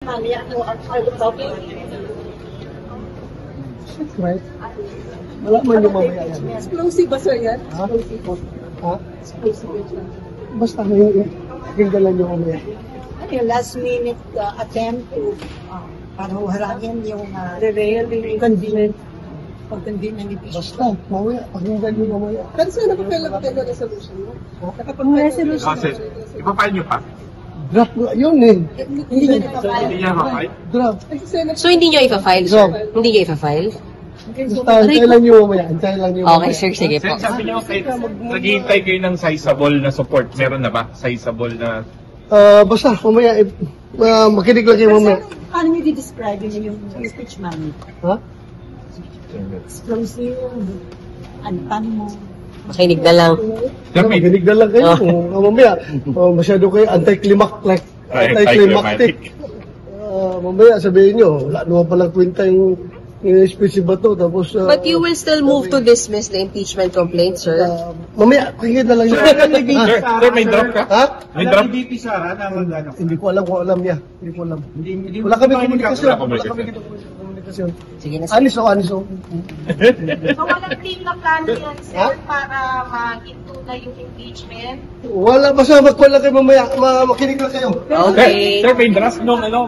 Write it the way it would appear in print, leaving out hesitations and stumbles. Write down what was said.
mamaya mo ang talking. Right? Wala man yung mamaya yan. Explosive ba sir yan? Ha? Ha? Explosive yan. Basta hinggalan yung mamaya. Ano yung last minute attempt to para harangin yung convenient pag-convenient impeachment. Basta, mamaya, hinggalan yung mamaya. Pero sir, nakapila ba kayo ng resolution mo? Resolution. Kasi, ipapile nyo pa? Draft nga yun eh. Hindi nyo nakapila. Hindi niya mapile? Draft. So, hindi nyo ipa-file, sir? Hindi nyo ipa-file? Basta, antayin lang yung mamaya. Antayin lang yung mamaya. Okay, sir. Sige po. Sabi niyo, naghihintay kayo ng sizable na support. Meron na ba? Sizable na... Basta, mamaya, makinig lang kayo mamaya. Paano nyo di-describe yung impeachment? Ha? Explosive, paano mo? Makinig na lang. Makinig na lang kayo. Mamaya, masyado kayo anticlimactic. Mamaya, sabihin nyo, wala naman palang kwenta yung species ba to, tapos... But you will still move to dismiss the impeachment complaint, sir? Mamaya, pakinggan na lang yun. Sir, may drop ka? Ha? May drop? Hindi ko alam kung alam niya. Hindi ko alam. Wala kami komunikasyon. Sige na, sir. Aniso. So, walang team na plano yan, sir, para mahinto na yung impeachment? Wala, basta magkuhan lang kayo mamaya. Makinig lang kayo. Okay. Sir, may draft nung ano?